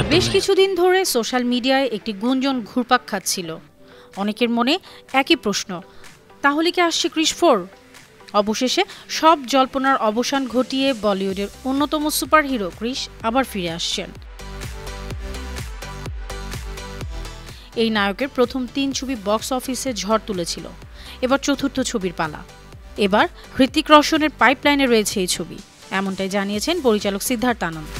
বেশ কিছুদিন ধরে সোশ্যাল মিডিয়ায় একটি গুঞ্জন ঘুরপাক খাচ্ছিল। অনেকের মনে একই প্রশ্ন, তাহলে কি আসছে ক্রিস 4? অবশেষে সব জল্পনার অবসান ঘটিয়ে বলিউডের অন্যতম সুপারহিরো ক্রিস আবার ফিরে আসছেন। এই নায়কের প্রথম 3 ছবি বক্স অফিসে ঝড় তুলেছিল। এবার চতুর্থ ছবির পালা। এবার হৃতিক রোশনের পাইপলাইনে রয়েছে এই ছবি, এমনটাই জানিয়েছেন পরিচালক সিদ্ধার্থ আনন্দ।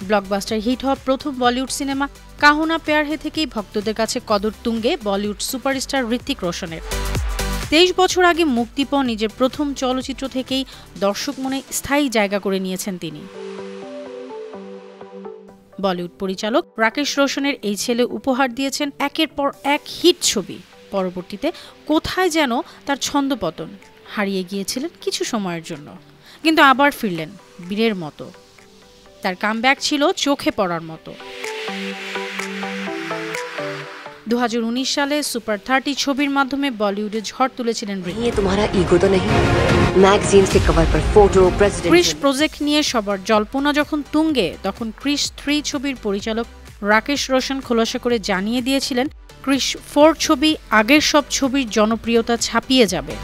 ব্লকবাস্টার হিট হওয়া প্রথম বলিউড সিনেমা কাহো না প্যার হে থেকেই ভক্তদের কাছে কদর তুঙ্গে বলিউড সুপারস্টার হৃতিক রোশনের। 23 বছর আগে মুক্তি পাওয়া নিজের প্রথম চলচ্চিত্র থেকেই দর্শক মনে স্থায়ী জায়গা করে নিয়েছেন তিনি। বলিউড পরিচালক রাকেশ রোশনের এই ছেলে উপহার দিয়েছেন একের পর এক হিট ছবি। পরবর্তীতে কোথায় যেন তার ছন্দপতন, হারিয়ে গিয়েছিলেন কিছু সময়ের জন্য, কিন্তু আবার ফিরলেন বীরের মতো। তার কামব্যাক ছিল চোখে পড়ার মতো। 2019 সালে সুপার 30 ছবির মাধ্যমে বলিউডে ঝড় তুলেছিলেন ক্রিস প্রজেক্ট নিয়ে সবার জল্পনা যখন তুঙ্গে, তখন ক্রিস 3 ছবির পরিচালক রাকেশ রোশন খোলাসা করে জানিয়ে দিয়েছিলেন ক্রিস 4 ছবি আগের সব ছবির জনপ্রিয়তা ছাপিয়ে যাবে।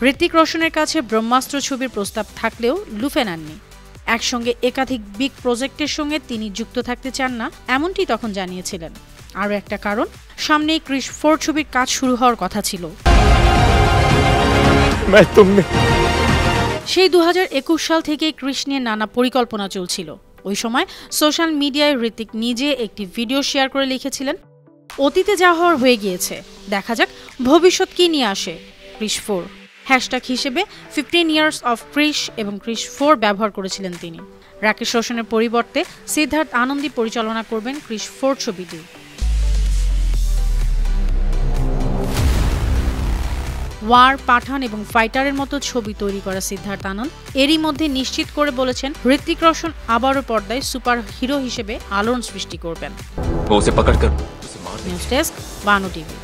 হৃতিক রোশনের কাছে ব্রহ্মাস্ত্র ছবির প্রস্তাব থাকলেও লুফে নেননি। একসঙ্গে একাধিক বিগ প্রজেক্টের সঙ্গে তিনি যুক্ত থাকতে চান না, এমনটি তখন জানিয়েছিলেন। আরও একটা কারণ, সামনেই ক্রিস 4 ছবির কাজ শুরু হওয়ার কথা ছিল। সেই 2021 সাল থেকেই ক্রিস নিয়ে নানা পরিকল্পনা চলছিল। ওই সময় সোশ্যাল মিডিয়ায় হৃতিক নিজে একটি ভিডিও শেয়ার করে লিখেছিলেন, অতীতে যা হওয়ার হয়ে গিয়েছে, দেখা যাক ভবিষ্যৎ কি নিয়ে আসে ক্রিস 4। হ্যাশট্যাগ হিসেবে 15 ইয়ার্স অফ ক্রিস এবং ক্রিস 4 ব্যবহার করেছিলেন তিনি। রাকেশ রোশনের পরিবর্তে সিদ্ধার্থ আনন্দী পরিচালনা করবেন ক্রিস 4 ছবিটি। ওয়ার, পাঠান এবং ফাইটারের মতো ছবি তৈরি করা সিদ্ধার্থ আনন্দ এরই মধ্যে নিশ্চিত করে বলেছেন হৃতিক রোশন আবারও পর্দায় সুপার হিরো হিসেবে আলোড়ন সৃষ্টি করবেন। নিউজ ডেস্ক, বানো টিভি।